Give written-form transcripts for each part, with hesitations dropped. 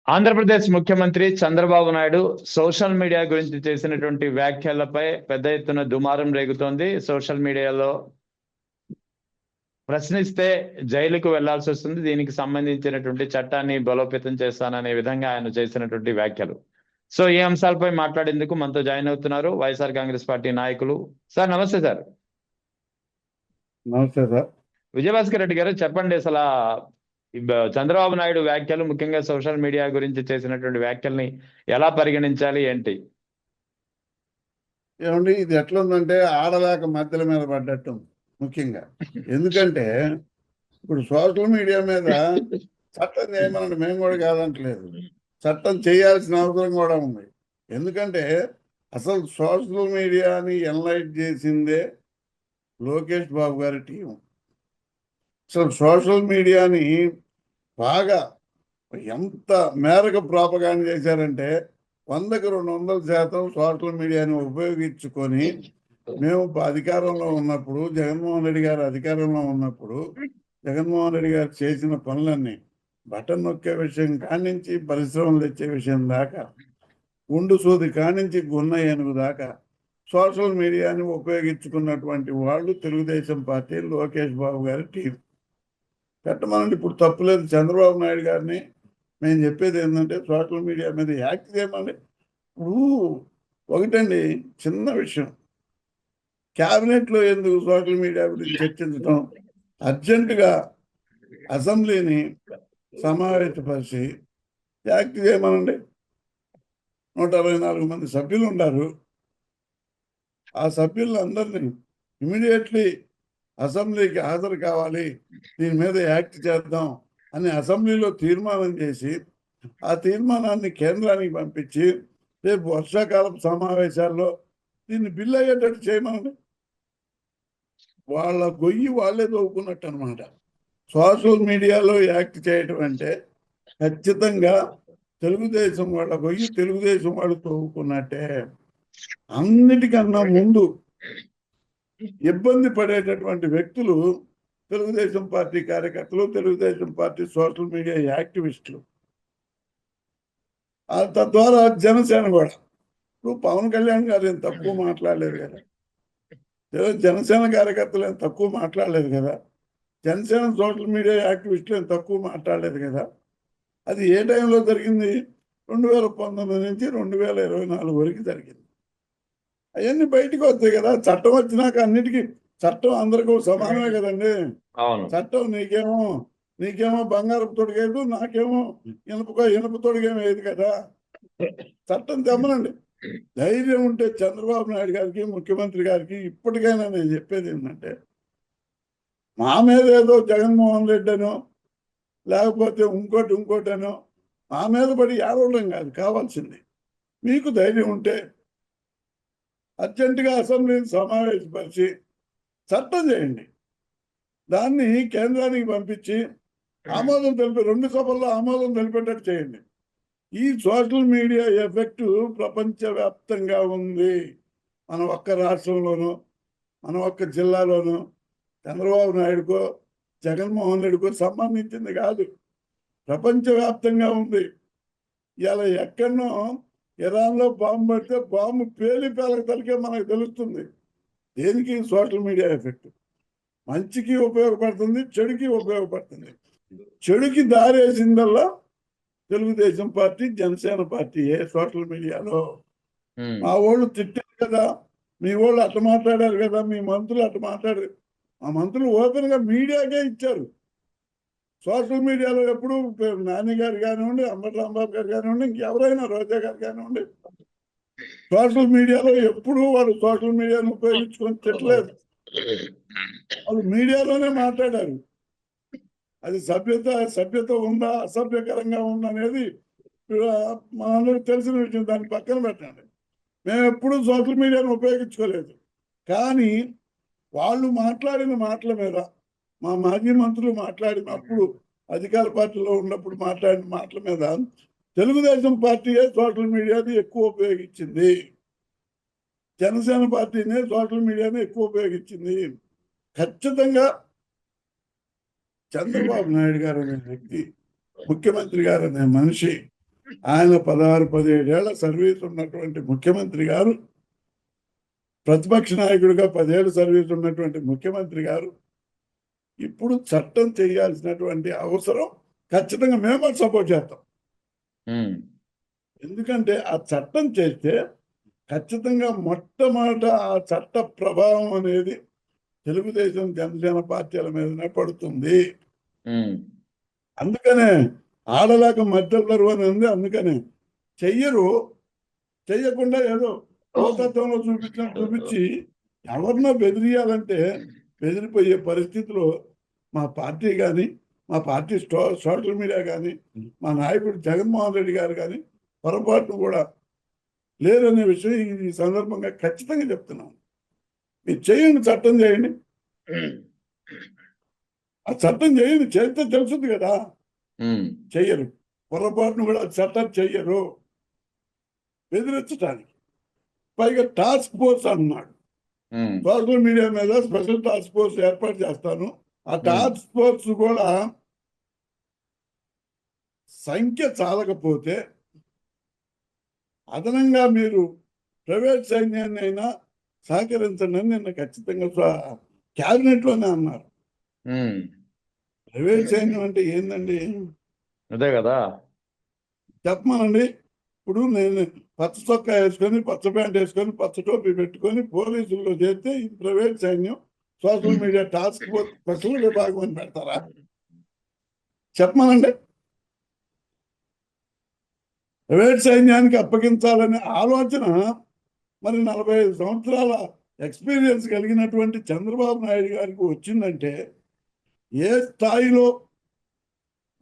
ఆంధ్రప్రదేశ్ ముఖ్యమంత్రి Chandrababu Naidu social media గురించి చేసినటువంటి వ్యాఖ్యలపై పెద్ద ఎత్తున దుమారం రేగుతోంది. సోషల్ మీడియాలో ప్రశ్నిస్తే జైలుకు వెళ్లాల్సి వస్తుంది, దీనికి సంబంధించినటువంటి చట్టాన్ని బలోపేతం చేస్తాననే విధంగా ఆయన చేసినటువంటి వ్యాఖ్యలు. సో ఈ అంశాలపై మాట్లాడేందుకు మనతో జాయిన్ అవుతున్నారు వైఎస్ఆర్ కాంగ్రెస్ పార్టీ నాయకులు. సార్ నమస్తే సార్. నమస్తే సార్. విజయభాస్కర్ రెడ్డి గారు, చెప్పండి అసలు చంద్రబాబు నాయుడు వ్యాఖ్యలు, ముఖ్యంగా సోషల్ మీడియా గురించి చేసినటువంటి వ్యాఖ్యల్ని ఎలా పరిగణించాలి ఏంటి? ఏమండి, ఇది ఎట్లుందంటే ఆడలేక మధ్యల మీద పడ్డట్టు ముఖ్యంగా. ఎందుకంటే ఇప్పుడు సోషల్ మీడియా మీద చట్టం చేయమనండి, మేము కూడా కాదంటలేదు, చట్టం చేయాల్సిన అవసరం కూడా ఉంది. ఎందుకంటే అసలు సోషల్ మీడియాని ఎన్లైట్ చేసిందే లోకేష్ బాబు గారి టీం. అసలు సోషల్ మీడియాని బాగా ఎంత మేరకు ప్రాపగాండా చేశారంటే 100కి 200% సోషల్ మీడియాని ఉపయోగించుకొని మేము అధికారంలో ఉన్నప్పుడు, జగన్మోహన్ రెడ్డి గారు అధికారంలో ఉన్నప్పుడు జగన్మోహన్ రెడ్డి గారు చేసిన పనులన్నీ బటన్ నొక్కే విషయం కానించి పరిశ్రమలు తెచ్చే విషయం దాకా, గుండు సూది కానించి గున్న ఏనుగు దాకా సోషల్ మీడియాని ఉపయోగించుకున్నటువంటి వాళ్ళు తెలుగుదేశం పార్టీ లోకేష్ బాబు గారి టీం. పెట్టమనండి, ఇప్పుడు తప్పులేదు. చంద్రబాబు నాయుడు గారిని నేను చెప్పేది ఏంటంటే సోషల్ మీడియా మీద యాక్ట్ చేయమండి. ఇప్పుడు ఒకటండి, చిన్న విషయం, క్యాబినెట్లో ఎందుకు సోషల్ మీడియా గురించి చర్చించడం? అర్జెంటుగా అసెంబ్లీని సమావేశపరిచి యాక్ట్ చేయమనండి. 124 మంది సభ్యులు ఉన్నారు. ఆ సభ్యులందరినీ ఇమీడియట్లీ అసెంబ్లీకి హాజరు కావాలి, దీని మీద యాక్ట్ చేద్దాం అని అసెంబ్లీలో తీర్మానం చేసి ఆ తీర్మానాన్ని కేంద్రానికి పంపించి రేపు వర్షాకాలం సమావేశాల్లో దీన్ని బిల్లు అయ్యేటట్టు చేయమని. వాళ్ళ గొయ్యి వాళ్ళే తవ్వుకున్నట్టు అనమాట. సోషల్ మీడియాలో యాక్ట్ చేయటం అంటే ఖచ్చితంగా తెలుగుదేశం వాళ్ళ గొయ్యి తెలుగుదేశం వాళ్ళు తవ్వుకున్నట్టే. అన్నిటికన్నా ముందు ఇబ్బంది పడేటటువంటి వ్యక్తులు తెలుగుదేశం పార్టీ కార్యకర్తలు, తెలుగుదేశం పార్టీ సోషల్ మీడియా యాక్టివిస్టులు, తద్వారా జనసేన కూడా. ఇప్పుడు పవన్ కళ్యాణ్ గారు ఏం తక్కువ మాట్లాడలేదు కదా, జనసేన కార్యకర్తలు ఏం తక్కువ మాట్లాడలేదు కదా, జనసేన సోషల్ మీడియా యాక్టివిస్టులు ఏం తక్కువ మాట్లాడలేదు కదా. అది ఏ టైంలో జరిగింది? 2019 నుంచి 2024 వరకు జరిగింది. అవన్నీ బయటకు వస్తాయి కదా. చట్టం వచ్చినాక అన్నిటికీ చట్టం అందరికీ సమానమే కదండి. చట్టం నీకేమో బంగారపు తొడిగేదు, నాకేమో ఇనుప తొడిగేమో ఏది కదా. చట్టం తెమ్మనండి. ధైర్యం ఉంటే చంద్రబాబు నాయుడు గారికి, ముఖ్యమంత్రి గారికి ఇప్పటికైనా నేను చెప్పేది ఏంటంటే, మా మీద ఏదో జగన్మోహన్ రెడ్డి అనో లేకపోతే ఇంకోటనో మా మీద పడి ఏడవడం కాదు కావాల్సింది. మీకు ధైర్యం ఉంటే అర్జెంటుగా అసెంబ్లీని సమావేశపరిచి చట్టం చేయండి. దాన్ని కేంద్రానికి పంపించి ఆమోదం తెలిపి 2 సభల్లో ఆమోదం తెలిపేటట్టు చేయండి. ఈ సోషల్ మీడియా ఎఫెక్ట్ ప్రపంచవ్యాప్తంగా ఉంది. మన ఒక్క రాష్ట్రంలోనూ, మన ఒక్క జిల్లాలోనూ చంద్రబాబు నాయుడుకో జగన్మోహన్ రెడ్డికో సంబంధించింది కాదు, ప్రపంచవ్యాప్తంగా ఉంది. ఇలా ఎక్కడనో ఇరాన్లో బాంబు పడితే బాంబు పేలకతలకే మనకు తెలుస్తుంది. దేనికి? Social media effect. మంచికి ఉపయోగపడుతుంది, చెడుకి ఉపయోగపడుతుంది. చెడుకి దారేసిందల్లా Telugu Desam party, Janasena party social మీడియాలో. మా వాళ్ళు తిట్టారు కదా, మీ వాళ్ళు అట్ట మాట్లాడారు కదా, మీ మంత్రులు అట్ట మాట్లాడారు. మా మంత్రులు ఓపెన్గా మీడియాకే ఇచ్చారు. సోషల్ మీడియాలో ఎప్పుడు నాని గారు కానివ్వండి, అంబటి రాంబాబు గారు కానివ్వండి, ఇంకెవరైనా రోజా గారు కానివ్వండి, సోషల్ మీడియాలో ఎప్పుడూ వాళ్ళు సోషల్ మీడియాను ఉపయోగించుకొని తిట్టలేదు. వాళ్ళు మీడియాలోనే మాట్లాడారు. అది సభ్యత ఉందా, అసభ్యకరంగా ఉందా అనేది మనందరికి తెలిసిన విషయం. దాన్ని పక్కన పెట్టండి. మేము ఎప్పుడూ సోషల్ మీడియాను ఉపయోగించుకోలేదు. కానీ వాళ్ళు మాట్లాడిన మాటల మీద, మా మాజీ మంత్రులు మాట్లాడినప్పుడు, అధికార పార్టీలో ఉన్నప్పుడు మాట్లాడిన మాటల మీద తెలుగుదేశం పార్టీయే సోషల్ మీడియాని ఎక్కువ ఉపయోగించింది, జనసేన పార్టీనే సోషల్ మీడియాని ఎక్కువ ఉపయోగించింది. ఖచ్చితంగా చంద్రబాబు నాయుడు గారు అనే వ్యక్తి, ముఖ్యమంత్రి గారు అనే మనిషి ఆయన 16-17 ఏళ్ల సర్వీస్ ఉన్నటువంటి ముఖ్యమంత్రి గారు, ప్రతిపక్ష నాయకుడిగా 10 ఏళ్ల సర్వీస్ ఉన్నటువంటి ముఖ్యమంత్రి గారు ఇప్పుడు చట్టం చేయాల్సినటువంటి అవసరం ఖచ్చితంగా మేము సపోర్ట్ చేస్తాం. ఎందుకంటే ఆ చట్టం చేస్తే ఖచ్చితంగా మొట్టమొదట ఆ చట్ట ప్రభావం అనేది తెలుగుదేశం జనసేన పార్టీల మీదనే పడుతుంది. అందుకనే ఆడలేక మధ్యలో అని ఉంది. అందుకనే చెయ్యరు, చెయ్యకుండా ఏదో భూతత్వంలో చూపించి ఎవరినో బెదిరియాలంటే బెదిరిపోయే పరిస్థితిలో మా పార్టీ కానీ, మా పార్టీ సోషల్ మీడియా కానీ, మా నాయకుడు జగన్మోహన్ రెడ్డి గారు కానీ పొరపాటు కూడా లేదనే విషయం ఈ సందర్భంగా ఖచ్చితంగా చెప్తున్నాం. మీరు చేయండి, చట్టం చేయండి, ఆ చట్టం చేయండి. చేస్తే తెలుస్తుంది కదా. చెయ్యరు, పొరపాటును కూడా చట్టం చెయ్యరు, బెదిరించడానికి. పైగా టాస్క్ ఫోర్స్ అన్నాడు. సోషల్ మీడియా మీద స్పెషల్ టాస్క్ ఫోర్స్ ఏర్పాటు చేస్తాను. ఆ టాస్క్ ఫోర్స్ కూడా సంఖ్య చాలకపోతే అదనంగా మీరు ప్రైవేట్ సైన్యాన్ని అయినా సహకరించండి అని నిన్న ఖచ్చితంగా క్యాబినెట్ లోనే అన్నారు. ప్రైవేట్ సైన్యం అంటే ఏందండి? అదే కదా చెప్పమనండి. ఇప్పుడు నేను పచ్చ చొక్కా వేసుకొని, పచ్చ ప్యాంట్ వేసుకొని, పచ్చ టోపీ పెట్టుకొని పోలీసుల్లో చేస్తే ఇది ప్రైవేట్ సైన్యం, social media task force special విభాగం అని పెడతారా? చెప్పమనండి. ప్రైవేట్ సైన్యానికి అప్పగించాలనే ఆలోచన మరి 45 సంవత్సరాల ఎక్స్పీరియన్స్ కలిగినటువంటి చంద్రబాబు నాయుడు గారికి వచ్చిందంటే ఏ స్థాయిలో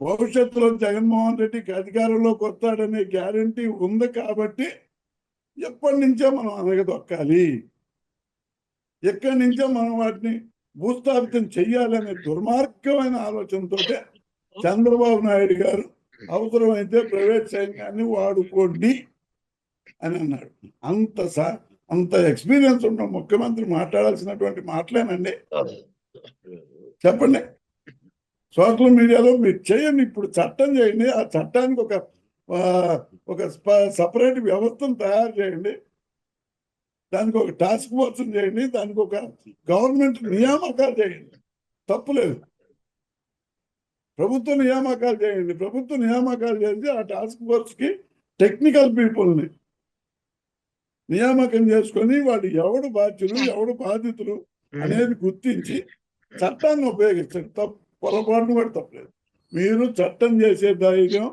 భవిష్యత్తులో జగన్మోహన్ రెడ్డికి అధికారంలోకి వస్తాడనే గ్యారంటీ ఉంది. కాబట్టి ఎప్పటి నుంచో మనం అనగదొక్కాలి, ఎక్కడి నుంచో మనం వాటిని భూస్థాపితం చెయ్యాలనే దుర్మార్గమైన ఆలోచనతో చంద్రబాబు నాయుడు గారు అవసరమైతే ప్రైవేట్ సైన్యాన్ని వాడుకోండి అని అన్నాడు. అంత ఎక్స్పీరియన్స్ ఉన్న ముఖ్యమంత్రి మాట్లాడాల్సినటువంటి మాటలేనండి. చెప్పండి. సోషల్ మీడియాలో మీరు చేయండి, ఇప్పుడు చట్టం చేయండి. ఆ చట్టానికి ఒక సపరేట్ వ్యవస్థను తయారు చేయండి, దానికి ఒక టాస్క్ ఫోర్స్ చేయండి, దానికి ఒక గవర్నమెంట్ నియామకాలు చేయండి. తప్పులేదు. ప్రభుత్వ నియామకాలు చేయండి. ప్రభుత్వ నియామకాలు చేసి ఆ టాస్క్ ఫోర్స్కి టెక్నికల్ పీపుల్ని నియామకం చేసుకొని వాడు ఎవడు బాధ్యులు, ఎవడు బాధితులు అనేది గుర్తించి చట్టాన్ని ఉపయోగించండి. పొరపాటును కూడా తప్పలేదు. మీరు చట్టం చేసే ధైర్యం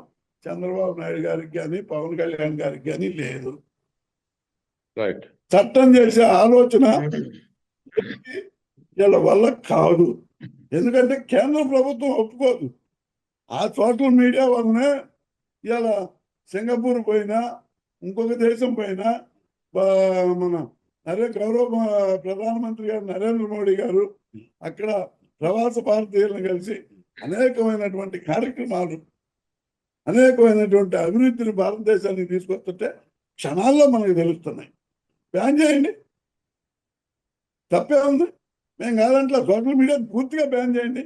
చంద్రబాబు నాయుడు గారికి కానీ, పవన్ కళ్యాణ్ గారికి కానీ లేదు. చట్టం చేసే ఆలోచన వీళ్ళ వల్ల కాదు. ఎందుకంటే కేంద్ర ప్రభుత్వం ఒప్పుకోదు. ఆ సోషల్ మీడియా వల్లనే ఇలా సింగపూర్ పోయినా, ఇంకొక దేశం పోయినా మన గౌరవ ప్రధానమంత్రి గారు నరేంద్ర మోడీ గారు అక్కడ ప్రవాస భారతీయులను కలిసి అనేకమైనటువంటి కార్యక్రమాలు, అనేకమైనటువంటి అభివృద్ధిని భారతదేశానికి తీసుకొస్తుంటే క్షణాల్లో మనకు తెలుస్తున్నాయి. బ్యాన్ చేయండి, తప్పే ఉంది. మేము కాదంటే సోషల్ మీడియా పూర్తిగా బ్యాన్ చేయండి.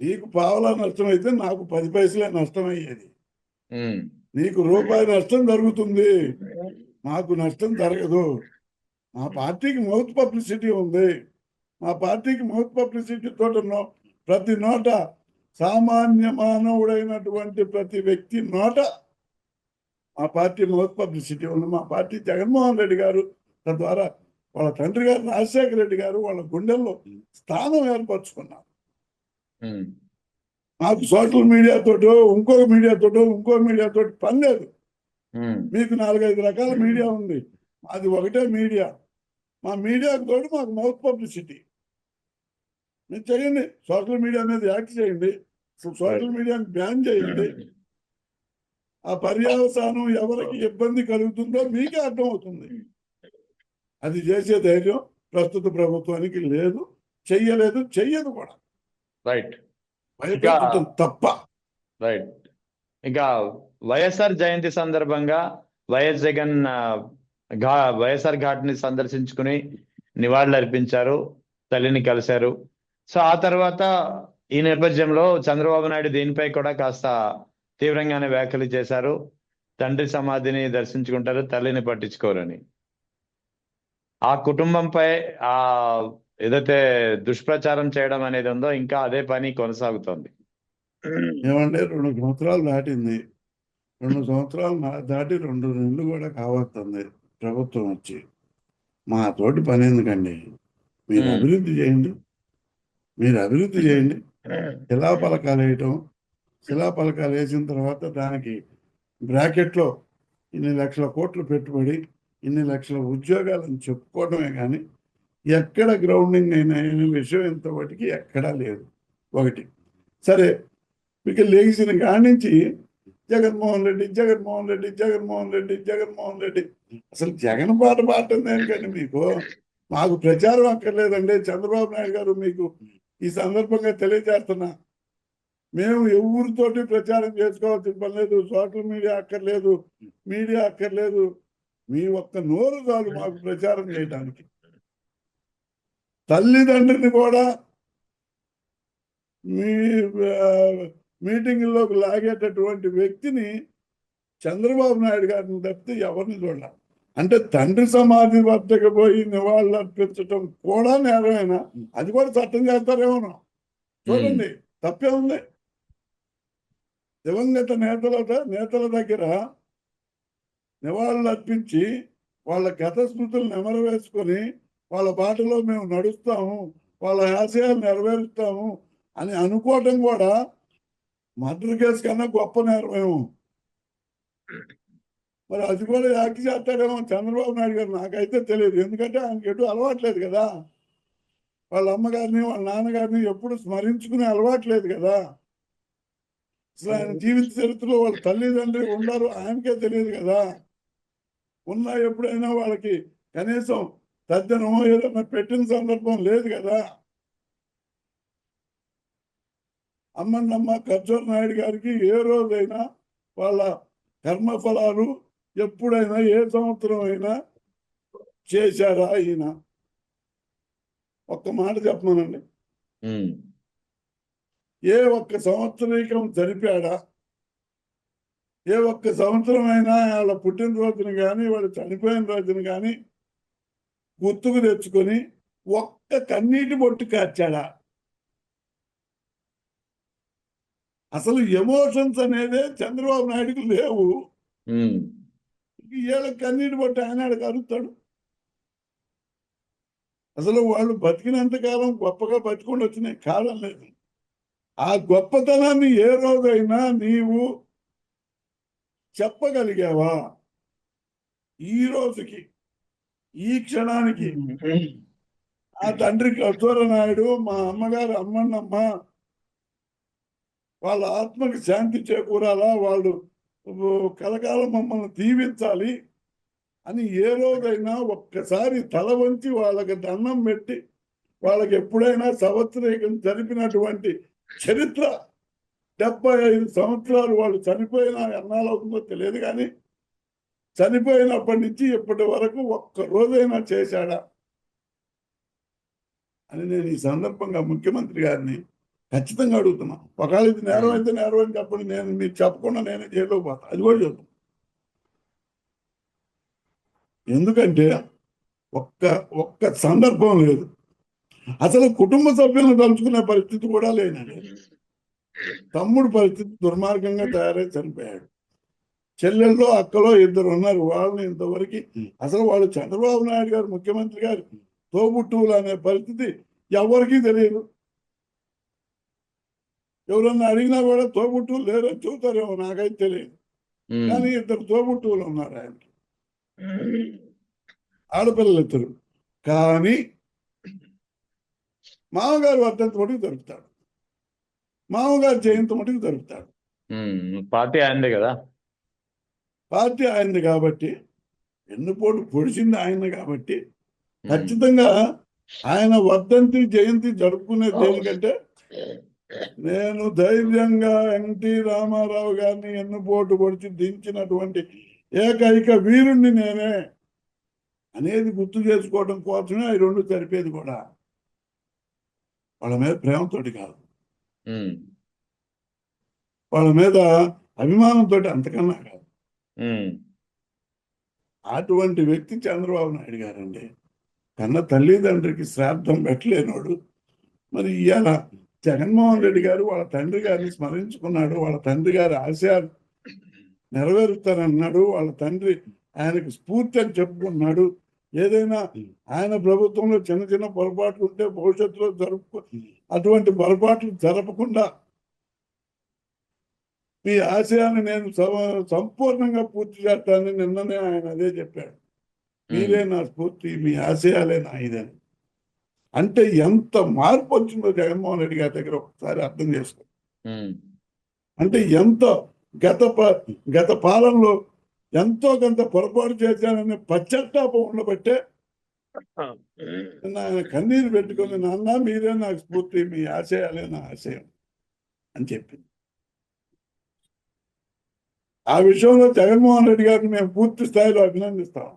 నీకు పావలా నష్టం అయితే నాకు 10 పైసలే నష్టం అయ్యేది. నీకు రూపాయి నష్టం జరుగుతుంది, మాకు నష్టం జరగదు. మా పార్టీకి మౌత్ పబ్లిసిటీ ఉంది. మా పార్టీకి మౌత్ పబ్లిసిటీ తోట ప్రతి నోట, సామాన్య మానవుడైనటువంటి ప్రతి వ్యక్తి నోట మా పార్టీ మౌత్ పబ్లిసిటీ ఉంది. మా పార్టీ జగన్మోహన్ రెడ్డి గారు తద్వారా వాళ్ళ తండ్రి గారు రాజశేఖర రెడ్డి గారు వాళ్ళ గుండెల్లో స్థానం ఏర్పరచుకున్నారు. మాకు సోషల్ మీడియాతోటో ఇంకో మీడియాతోటి పని లేదు. మీకు 4-5 రకాల మీడియా ఉంది, అది ఒకటే మీడియా. మా మీడియాకు తోడు మాకు మౌత్ పబ్లిసిటీ. మీరు చేయండి, సోషల్ మీడియా మీద యాక్ట్ చేయండి, సోషల్ మీడియాని బ్యాన్ చేయండి. ఆ పర్యవసానం ఎవరికి ఇబ్బంది కలుగుతుందో మీకే అర్థమవుతుంది. అది చేసే ధైర్యం ప్రస్తుత ప్రభుత్వానికి లేదు, చెయ్యలేదు, చెయ్యదు కూడా. రైట్. భయపెట్టడం తప్ప. రైట్. ఇంకా వైఎస్ఆర్ జయంతి సందర్భంగా జగన్ వైఎస్ఆర్ ఘాట్ ని సందర్శించుకుని నివాళులు అర్పించారు, తల్లిని కలిశారు. సో ఆ తర్వాత ఈ నేపథ్యంలో చంద్రబాబు నాయుడు దీనిపై కూడా కాస్త తీవ్రంగానే వ్యాఖ్యలు చేశారు. తండ్రి సమాధిని దర్శించుకుంటారు, తల్లిని పట్టించుకోరని. ఆ కుటుంబంపై ఆ ఏదైతే దుష్ప్రచారం చేయడం అనేది ఉందో ఇంకా అదే పని కొనసాగుతోంది. ఏమంటే 2 సంవత్సరాలు దాటింది. 2 సంవత్సరాలు దాటి 2 నెలలు కూడా కావస్తుంది ప్రభుత్వం వచ్చి. మా తోటి పని ఎందుకండి? మీరు ఉమ్. అభివృద్ధి చేయండి. మీరు అభివృద్ధి చేయండి. శిలాఫలకాలు వేయటం, శిలాఫలకాలు వేసిన తర్వాత దానికి బ్రాకెట్లో ఇన్ని లక్షల కోట్లు పెట్టుబడి, ఇన్ని లక్షల ఉద్యోగాలను చెప్పుకోవడమే కానీ ఎక్కడ గ్రౌండింగ్ అయిన విషయం ఇంతవరకు ఎక్కడా లేదు. ఒకటి సరే, ఇక లేచిన కాడి నుంచి జగన్మోహన్ రెడ్డి, జగన్మోహన్ రెడ్డి, జగన్మోహన్ రెడ్డి, జగన్మోహన్ రెడ్డి. అసలు జగన్ పాట పాడటం దేనికండి మీకు? మాకు ప్రచారం అక్కర్లేదండి. చంద్రబాబు నాయుడు గారు మీకు ఈ సందర్భంగా తెలియజేస్తున్నా, మేము ఎవరితోటి ప్రచారం చేసుకోవాల్సిన పని లేదు. సోషల్ మీడియా అక్కర్లేదు, మీడియా అక్కర్లేదు. మీ ఒక్క నోరు చాలు మాకు ప్రచారం చేయడానికి. తల్లిదండ్రుని కూడా మీ మీటింగుల్లోకి లాగేటటువంటి వ్యక్తిని చంద్రబాబు నాయుడు గారిని తప్పితే ఎవరిని చూడాలి. అంటే తండ్రి సమాధి వద్దకు పోయి నివాళులు అర్పించడం కూడా నేరమేనా? అది కూడా చట్టం చేస్తారేమో. చూడండి, తప్పే ఉంది. దివంగత నేతల దగ్గర నివాళులు అర్పించి వాళ్ళ గత స్మృతులు నెమరవేసుకొని వాళ్ళ బాటలో మేము నడుస్తాము, వాళ్ళ ఆశయాలు నెరవేరుస్తాము అని అనుకోవటం కూడా మర్డర్ కేసు కన్నా గొప్ప నేరమేమో. మరి అది కూడా యాక్ట్ చేస్తాడేమో చంద్రబాబు నాయుడు గారు, నాకైతే తెలియదు. ఎందుకంటే ఆయనకి ఎటు అలవాట్లేదు కదా. వాళ్ళ అమ్మగారిని, వాళ్ళ నాన్నగారిని ఎప్పుడు స్మరించుకునే అలవాట్లేదు కదా. అసలు ఆయన జీవిత చరిత్రలో వాళ్ళ తల్లిదండ్రులు ఉండరు, ఆయనకే తెలియదు కదా. ఉన్నా ఎప్పుడైనా వాళ్ళకి కనీసం తద్దనమో ఏదైనా పెట్టిన సందర్భం లేదు కదా. అమ్మన్నమ్మ ఖర్జూర్ నాయుడు గారికి ఏ రోజైనా వాళ్ళ కర్మఫలాలు ఎప్పుడైనా ఏ సంవత్సరం అయినా చేశారా ఈయన? ఒక్క మాట చెప్పమనండి. ఏ ఒక్క సంవత్సరీకం జరిపాడా? ఏ ఒక్క సంవత్సరం అయినా వాళ్ళ పుట్టినరోజును కానీ వాళ్ళు చనిపోయిన రోజును కానీ గుర్తుకు తెచ్చుకొని ఒక్క కన్నీటి బొట్టు కార్చాడా? అసలు ఎమోషన్స్ అనేదే చంద్రబాబు నాయుడుకి లేవు. వీళ్ళకి కన్నీటి బొట్టు ఆయన కలుగుతాడు. అసలు వాళ్ళు బతికినంత కాలం గొప్పగా బతికుండా వచ్చినాయి కాలం లేదు. ఆ గొప్పతనాన్ని ఏ రోజైనా నీవు చెప్పగలిగావా? ఈ రోజుకి, ఈ క్షణానికి ఆ తండ్రి కస్తూర నాయుడు, మా అమ్మగారు అమ్మన్నమ్మ, వాళ్ళ ఆత్మకి శాంతి చేకూరాలా, వాళ్ళు కలకాలం మమ్మల్ని దీవించాలి అని ఏ రోజైనా ఒక్కసారి తల వంచి వాళ్ళకి దండం పెట్టి వాళ్ళకి ఎప్పుడైనా సంవత్సరీకం జరిపినటువంటి చరిత్ర 75 సంవత్సరాలు వాళ్ళు చనిపోయినా ఎన్నాళ్ళవుతుందో తెలియదు కానీ చనిపోయినప్పటి నుంచి ఇప్పటి వరకు ఒక్క రోజైనా చేశాడా అని నేను ఈ సందర్భంగా ముఖ్యమంత్రి గారిని ఖచ్చితంగా అడుగుతున్నా. ఒకవేళ ఇది నేరం అయితే నేరం అని చెప్పండి, నేను మీకు చెప్పకుండా నేనే జైల్లో పోతా, అది కూడా చెప్తాను. ఎందుకంటే ఒక్క సందర్భం లేదు. అసలు కుటుంబ సభ్యులను తలుచుకునే పరిస్థితి కూడా లేనండి. తమ్ముడు పరిస్థితి దుర్మార్గంగా తయారై చనిపోయాడు. చెల్లెల్లో అక్కలో 2 ఉన్నారు. వాళ్ళని ఇంతవరకు అసలు వాళ్ళు చంద్రబాబు నాయుడు గారు ముఖ్యమంత్రి గారు తోబుట్టువులు అనే పరిస్థితి ఎవరికీ తెలియదు. ఎవరన్నా అడిగినా కూడా తోబుట్టువులు లేరని చూస్తారేమో, నాకైతే తెలియదు. కానీ 2 తోబుట్టువులు ఉన్నారు ఆయనకి, ఆడపిల్లలు 2. కానీ మామగారు వర్ధంతి మటుకు జరుపుతాడు, మామగారు జయంతి మటుకు జరుపుతాడు. పార్టీ ఆయనదే కదా, పార్టీ ఆయనది కాబట్టి, ఎన్నుపోటు పొడిచింది ఆయన కాబట్టి ఖచ్చితంగా ఆయన వర్ధంతి జయంతి జరుపుకునేది దేనికంటే, నేను ధైర్యంగా ఎన్టీ రామారావు గారిని ఎన్నుపోటు పొడిచి దించినటువంటి ఏకైక వీరుణ్ణి నేనే అనేది గుర్తు చేసుకోవడం కోసమే ఈ 2 జరిపేది కూడా. వాళ్ళ మీద ప్రేమతోటి కాదు, వాళ్ళ మీద అభిమానంతో అంతకన్నా కాదు. ఉమ్, అటువంటి వ్యక్తి చంద్రబాబు నాయుడు గారండి. కన్న తల్లిదండ్రికి శ్రాద్ధం పెట్టలేనోడు. మరి ఇవాళ జగన్మోహన్ రెడ్డి గారు వాళ్ళ తండ్రి గారిని స్మరించుకున్నాడు. వాళ్ళ తండ్రి గారి ఆశయాలు నెరవేరుతారన్నాడు. వాళ్ళ తండ్రి ఆయనకు స్ఫూర్తి అని చెప్పుకున్నాడు. ఏదైనా ఆయన ప్రభుత్వంలో చిన్న చిన్న పొరపాట్లు ఉంటే భవిష్యత్తులో అటువంటి పొరపాట్లు జరపకుండా మీ ఆశయాన్ని నేను సంపూర్ణంగా పూర్తి చేస్తానని నిన్ననే ఆయన అదే చెప్పాడు. మీరే నా స్ఫూర్తి, మీ ఆశయాలే నా ఇదని. అంటే ఎంత మార్పు వచ్చిందో జగన్మోహన్ రెడ్డి గారి దగ్గర ఒకసారి అర్థం చేసుకో. అంటే ఎంత గత పాలనలో ఎంతో కొంత పొరపాటు చేశానని పశ్చాత్తాపం ఉండబట్టే ఆయన కన్నీరు పెట్టుకుని నాన్న మీరే నాకు స్ఫూర్తి, మీ ఆశయాలే నా ఆశయం అని చెప్పింది. ఆ విషయంలో జగన్మోహన్ రెడ్డి గారిని మేము పూర్తి స్థాయిలో అభినందిస్తాం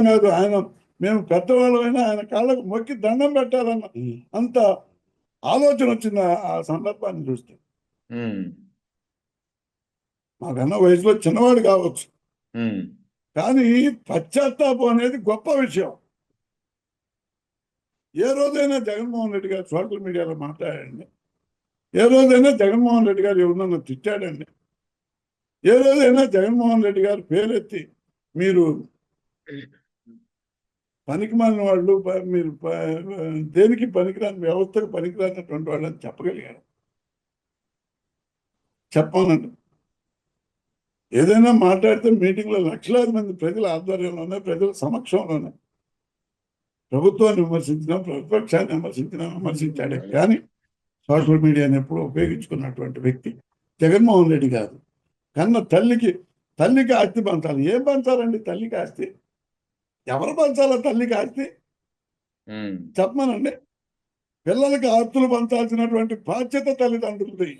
కాదు, ఆయన మేము పెద్దవాళ్ళమైనా ఆయన కాళ్ళకు మొక్కి దండం పెట్టాలన్న అంత ఆలోచన వచ్చింది ఆ సందర్భాన్ని చూస్తే. మాకన్నా వయసులో చిన్నవాడు కావచ్చు, కానీ పశ్చాత్తాపం అనేది గొప్ప విషయం. ఏ రోజైనా జగన్మోహన్ రెడ్డి గారు సోషల్ మీడియాలో మాట్లాడండి, ఏ రోజైనా జగన్మోహన్ రెడ్డి గారు ఎవరినన్నా తిట్టాడండి, ఏ రోజైనా జగన్మోహన్ రెడ్డి గారు పేరెత్తి మీరు పనికి మాలిన వాళ్ళు, మీరు దేనికి పనికిరాని, వ్యవస్థకు పనికిరానటువంటి వాళ్ళని చెప్పగలిగారు? చెప్పానండి. ఏదైనా మాట్లాడితే మీటింగ్లో లక్షలాది మంది ప్రజల ఆధ్వర్యంలోనే, ప్రజల సమక్షంలోనే ప్రభుత్వాన్ని విమర్శించినా, ప్రతిపక్షాన్ని విమర్శించాడే కానీ సోషల్ మీడియాని ఎప్పుడు ఉపయోగించుకున్నటువంటి వ్యక్తి జగన్మోహన్ రెడ్డి గారు. కన్న తల్లికి ఆస్తి పంచాలి. ఏం పంచాలండి తల్లికి ఆస్తి? ఎవరు పంచాలా తల్లికి ఆస్తి? చెప్పమనండి. పిల్లలకి ఆస్తులు పంచాల్సినటువంటి బాధ్యత తల్లిదండ్రులది.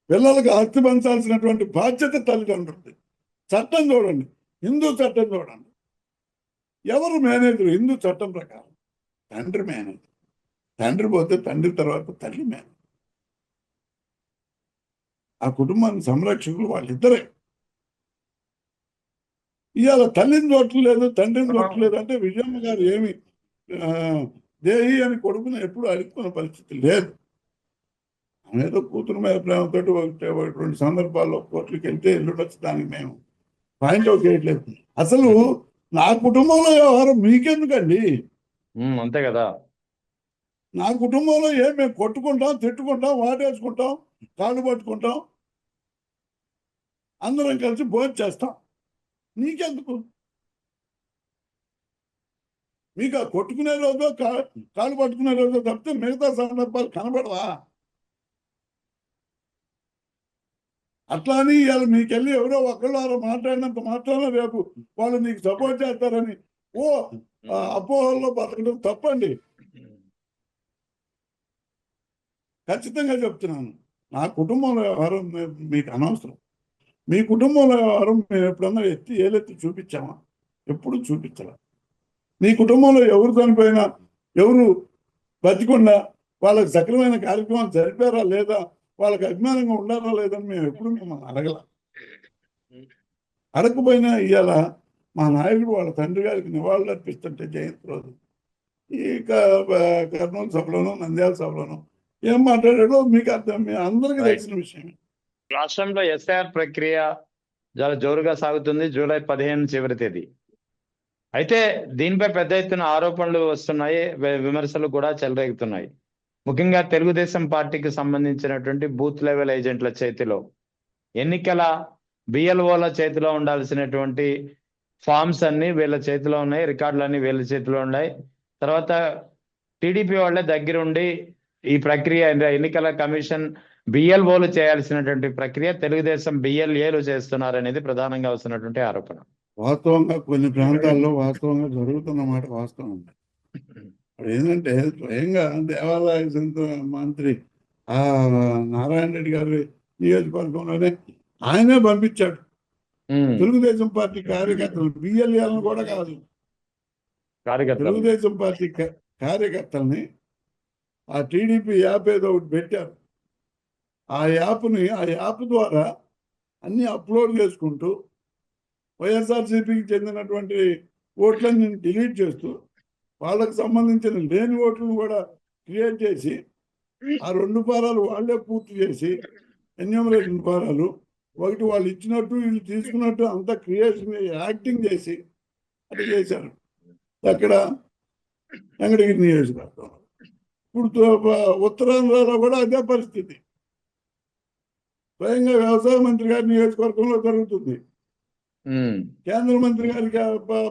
పిల్లలకు ఆస్తి పంచాల్సినటువంటి బాధ్యత తల్లిదండ్రులది. చట్టం చూడండి, హిందూ చట్టం చూడండి. ఎవరు మేనేజర్? హిందూ చట్టం ప్రకారం తండ్రి మేనేజర్. తండ్రి పోతే తండ్రి తర్వాత తల్లి మేనేజర్. ఆ కుటుంబానికి సంరక్షకులు వాళ్ళిద్దరే. ఇవాళ తల్లిని చూడట్లేదు, తండ్రిని చూడట్లేదు అంటే విజయమ్మ గారు ఏమి దేహి అని కొడుకుని ఎప్పుడు అడుక్కున్న పరిస్థితి లేదు. ఏదో కూతురు మీద ప్రేమతో ఒకటి రెండు సందర్భాల్లో కోర్టులకు వెళ్తే ఎల్లుండొచ్చు, దానికి మేము పాయింట్ అవుట్ చేయట్లేదు. అసలు నా కుటుంబంలో వ్యవహారం మీకెందుకండి? అంతే కదా. నా కుటుంబంలో మేము కొట్టుకుంటాం, తిట్టుకుంటాం, వాటేసుకుంటాం, కాళ్ళు పట్టుకుంటాం, అందరం కలిసి భోజనం చేస్తాం. నీకెందుకు? మీకు ఆ కొట్టుకునే రోజు, కాళ్ళు పట్టుకునే రోజు తప్పితే మిగతా సందర్భాలు కనబడవా? అట్లా అని ఇవాళ మీకెళ్ళి ఎవరో ఒకళ్ళు మాట్లాడినంత మాత్రాన రేపు వాళ్ళు నీకు సపోర్ట్ చేస్తారని అపోహల్లో బతకడం తప్పండి. ఖచ్చితంగా చెప్తున్నాను. నా కుటుంబంలో వ్యవహారం మీకు అనవసరం. మీ కుటుంబంలో వ్యవహారం మేము ఎప్పుడన్నా ఏలెత్తి చూపించామా? ఎప్పుడు చూపించాల. మీ కుటుంబంలో ఎవరు చనిపోయినా, ఎవరు బతికుండా వాళ్ళకి సక్రమైన కార్యక్రమాలు జరిపారా లేదా, వాళ్ళకి అభిమానంగా ఉండారా లేదని మేము ఎప్పుడు మిమ్మల్ని అడగకపోయినా ఇవాళ మా నాయకుడు వాళ్ళ తండ్రి గారికి నివాళులు అర్పిస్తుంటే జయంతి రోజు ఈ కర్నూలు సభలోనూ, నంద్యాల సభలోనూ ఏం మాట్లాడాడో మీకు అర్థం, అందరికీ తెలిసిన విషయం. రాష్ట్రంలో ఎస్ఐఆర్ ప్రక్రియ చాలా జోరుగా సాగుతుంది. జూలై 15 చివరి తేదీ. అయితే దీనిపై పెద్ద ఎత్తున ఆరోపణలు వస్తున్నాయి, విమర్శలు కూడా చెలరేగుతున్నాయి. ముఖ్యంగా తెలుగుదేశం పార్టీకి సంబంధించినటువంటి బూత్ లెవెల్ ఏజెంట్ల చేతిలో, ఎన్నికల బిఎల్ఓల చేతిలో ఉండాల్సినటువంటి ఫామ్స్ అన్ని వీళ్ళ చేతిలో ఉన్నాయి, రికార్డులన్నీ వీళ్ళ చేతిలో ఉన్నాయి. తర్వాత టీడీపీ వాళ్ళే దగ్గరుండి ఈ ప్రక్రియ, ఎన్నికల కమిషన్ బిఎల్ఓలు చేయాల్సినటువంటి ప్రక్రియ తెలుగుదేశం బిఎల్ఏలు చేస్తున్నారనేది ప్రధానంగా వస్తున్నటువంటి ఆరోపణ. వాస్తవంగా కొన్ని ప్రాంతాల్లో వాస్తవంగా జరుగుతున్న మాట వాస్తవం. ఏంటంటే స్వయంగా దేవాదాయ మంత్రి నారాయణ రెడ్డి గారి నియోజకవర్గంలోనే ఆయనే పంపించాడు తెలుగుదేశం పార్టీ కార్యకర్తలు, బిఎల్ఏలను కూడా కాదు, తెలుగుదేశం పార్టీ కార్యకర్తల్ని ఆ టీడీపీ యాప్ ఏదో ఒకటి పెట్టారు. ఆ యాప్ ద్వారా అన్ని అప్లోడ్ చేసుకుంటూ వైఎస్ఆర్సీపీకి చెందినటువంటి ఓట్లన్నీ డిలీట్ చేస్తూ వాళ్ళకు సంబంధించిన లేని ఓట్లను కూడా క్రియేట్ చేసి ఆ 2 ఫారాలు వాళ్ళే పూర్తి చేసి ఎన్యూమరేషన్ ఫారాలు ఒకటి వాళ్ళు ఇచ్చినట్టు వీళ్ళు తీసుకున్నట్టు అంతా క్రియేషన్ యాక్టింగ్ చేసి అట్లా చేశారు. అక్కడ వెంకటగిరి నియోజకవర్గం. ఇప్పుడు ఉత్తరాంధ్రలో కూడా అదే పరిస్థితి స్వయంగా వ్యవసాయ మంత్రి గారి నియోజకవర్గంలో జరుగుతుంది. కేంద్ర మంత్రి గారి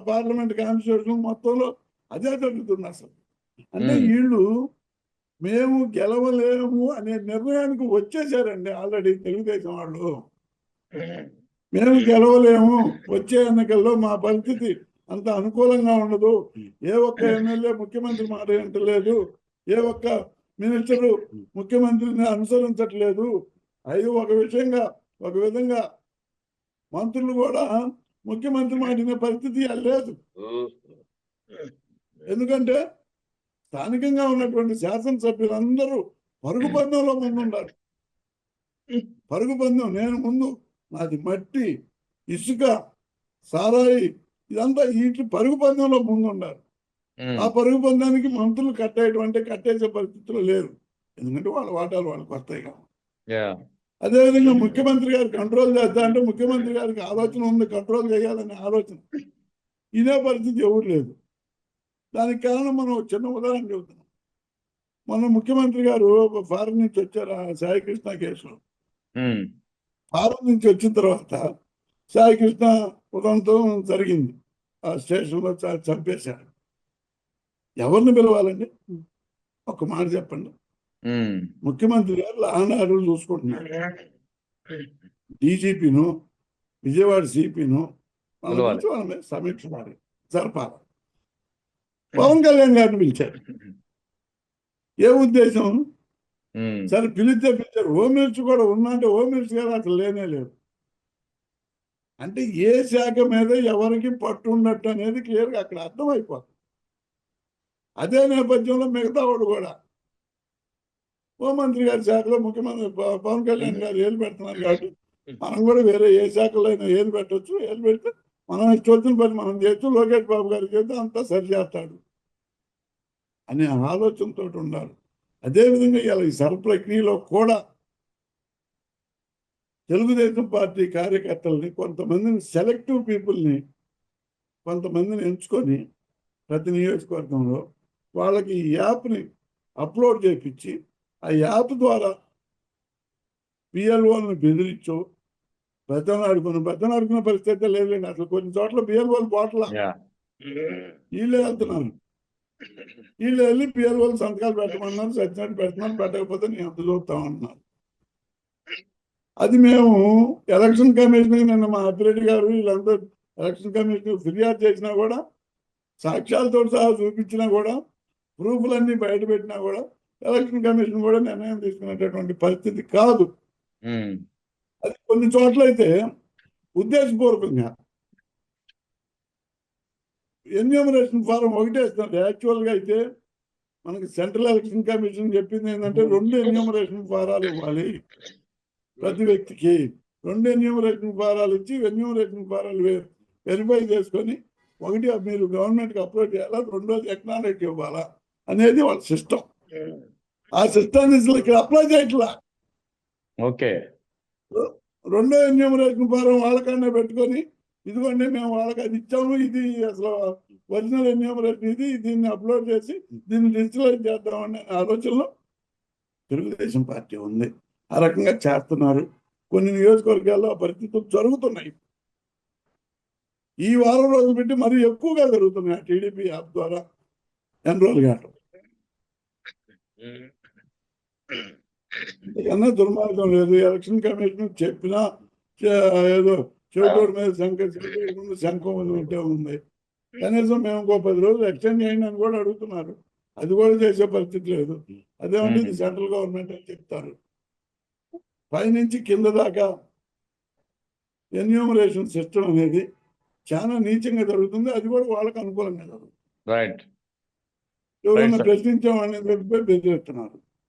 పార్లమెంట్ కాన్స్టిట్యూషన్ మొత్తంలో అదే జరుగుతుంది. అసలు అంటే వీళ్ళు మేము గెలవలేము అనే నిర్ణయానికి వచ్చేసారండి ఆల్రెడీ తెలుగుదేశం వాళ్ళు. మేము గెలవలేము, వచ్చే ఎన్నికల్లో మా పరిస్థితి అంత అనుకూలంగా ఉండదు, ఏ ఒక్క ఎమ్మెల్యే ముఖ్యమంత్రి మాట వింటలేదు, ఏ ఒక్క మినిస్టరు ముఖ్యమంత్రిని అనుసరించట్లేదు, అది ఒక విధంగా మంత్రులు కూడా ముఖ్యమంత్రి మాటిన పరిస్థితి లేదు. ఎందుకంటే స్థానికంగా ఉన్నటువంటి శాసనసభ్యులందరూ పరుగు పందెంలో ముందుండారు. పరుగు పందెం, నేను ముందు, నాది మట్టి, ఇసుక, సారాయి, ఇదంతా వీటి పరుగు పందెంలో ముందుండారు. ఆ పరుగు పందానికి మంత్రులు కట్టేసే పరిస్థితులు లేరు. ఎందుకంటే వాళ్ళ వాటాలు వాళ్ళకి వస్తాయి కదా. అదేవిధంగా ముఖ్యమంత్రి గారు కంట్రోల్ చేస్తా అంటే ముఖ్యమంత్రి గారికి ఆలోచన ఉంది, కంట్రోల్ చేయాలనే ఆలోచన. ఇదే పరిస్థితి ఎవరు లేదు. దానికి కారణం మనం చిన్న ఉదాహరణ చెబుతున్నాం. మొన్న ముఖ్యమంత్రి గారు ఫారెన్ నుంచి వచ్చారు ఆ సాయికృష్ణ కేసులో. ఫారెన్ నుంచి వచ్చిన తర్వాత సాయికృష్ణ ఉదంతం జరిగింది, ఆ స్టేషన్లో చంపేశారు. ఎవరిని పిలవాలండి? ఒక మాట చెప్పండి. ముఖ్యమంత్రి గారు లాండ్ చూసుకుంటున్నారు. డీజీపీను, విజయవాడ సిపిను వాళ్ళ మీద సమీక్ష జరపాలి. పవన్ కళ్యాణ్ గారిని పిలిచారు. ఏ ఉద్దేశం? సరే పిలిచారు. హోమ్ మినిస్టర్ కూడా ఉన్నా అంటే హోమ్ మినిస్టర్ గారు అసలు లేనే లేదు. అంటే ఏ శాఖ మీద ఎవరికి పట్టు ఉన్నట్టు అనేది క్లియర్గా అక్కడ అర్థమైపోతుంది. అదే నేపథ్యంలో మిగతా వాడు కూడా హోంమంత్రి గారి శాఖలో ముఖ్యమంత్రి పవన్ కళ్యాణ్ గారు ఏలు పెడుతున్నారు కాబట్టి మనం కూడా వేరే ఏ శాఖలో అయినా ఏలు పెట్టవచ్చు. ఏలు పెడితే మనం ఇష్టం పని మనం చేస్తూ లోకేష్ బాబు గారి చేస్తే అంతా సరి చేస్తాడు అనే ఆలోచనతో ఉండాలి. అదేవిధంగా ఇలా ఈ సర్ ప్రక్రియలో కూడా తెలుగుదేశం పార్టీ కార్యకర్తల్ని, కొంతమందిని, సెలెక్టివ్ పీపుల్ని కొంతమందిని ఎంచుకొని ప్రతి నియోజకవర్గంలో వాళ్ళకి ఈ యాప్ని అప్లోడ్ చేయించి ఆ యాప్ ద్వారా బిఎల్ఓలను బెదిరించు బెత్తనాడుకున్న పరిస్థితి లేదండి. అసలు కొన్ని చోట్ల బిఎల్ఓలు పోట్ల వీళ్ళే వెళ్తున్నారు. వీళ్ళు వెళ్ళి బిఎల్ఓలు సంతకాలు పెట్టమన్నారు, సచ్చినట్టు పెడుతున్నారు, పెట్టకపోతే నేను అంత చూస్తామన్నారు. అది మేము ఎలక్షన్ కమిషన్ నిన్న మా అభిరెడ్డి గారు వీళ్ళంతా ఎలక్షన్ కమిషన్ ఫిర్యాదు చేసినా కూడా, సాక్ష్యాలతో సహా చూపించినా కూడా, ప్రూఫ్లన్నీ బయట పెట్టినా కూడా ఎలక్షన్ కమిషన్ కూడా నిర్ణయం తీసుకునేటటువంటి పరిస్థితి కాదు. అది కొన్ని చోట్ల అయితే ఉద్దేశపూర్వకంగా ఎన్యూమరేషన్ ఫారం ఒకటే ఇస్తున్నారు. యాక్చువల్గా అయితే మనకి సెంట్రల్ ఎలక్షన్ కమిషన్ చెప్పింది ఏంటంటే 2 ఎన్యూమరేషన్ ఫారాలు ఇవ్వాలి ప్రతి వ్యక్తికి. 2 ఎన్యూమరేషన్ ఫారాలు ఇచ్చి ఎన్యూమరేషన్ ఫారాలు వెరిఫై చేసుకొని, ఒకటి మీరు గవర్నమెంట్కి అప్లోడ్ చేయాలా, రెండోది ఎకనాలజీ ఇవ్వాలా అనేది వాళ్ళ సిస్టమ్. ఆ సిస్టమ్ ఇక్కడ అప్లై చేయట్లా. ఓకే, 2వ ఎన్యూమరేషన్ ఫారం వాళ్ళకన్నా పెట్టుకొని, ఇదిగోండి మేము వాళ్ళకి అది ఇచ్చాము, ఇది అసలు ఒరిజినల్ ఎన్యూమరేషన్, ఇది దీన్ని అప్లోడ్ చేసి దీన్ని డిజిటలైజ్ చేద్దామనే ఆలోచనలో తెలుగుదేశం పార్టీ ఉంది. ఆ రకంగా చేస్తున్నారు. కొన్ని నియోజకవర్గాల్లో ఆ పరిస్థితులు జరుగుతున్నాయి. ఈ వారం రోజులు పెట్టి మరీ ఎక్కువగా జరుగుతున్నాయి ఆ టీడీపీ యాప్ ద్వారా ఎన్రోల్ కావడం. అంతకన్నా దుర్మార్గం లేదు. ఎలక్షన్ కమిషన్ చెప్పినా ఏదో చెవిటోడి మీద శంఖం ఉంటే ఉంది. కనీసం మేము ఇంకో 10 రోజులు ఎక్స్టెండ్ చేయండి అని కూడా అడుగుతున్నారు. అది కూడా చేసే పరిస్థితి లేదు. అదేమంటే ఇది సెంట్రల్ గవర్నమెంట్ అని చెప్తారు. పైనుంచి కింద దాకా ఎన్యూమరేషన్ సిస్టమ్ అనేది చాలా నీచంగా జరుగుతుంది. అది కూడా వాళ్ళకు అనుకూలంగా జరుగుతుంది. ఎవరైనా ప్రశ్నించామని బెదిరిస్తున్నారు.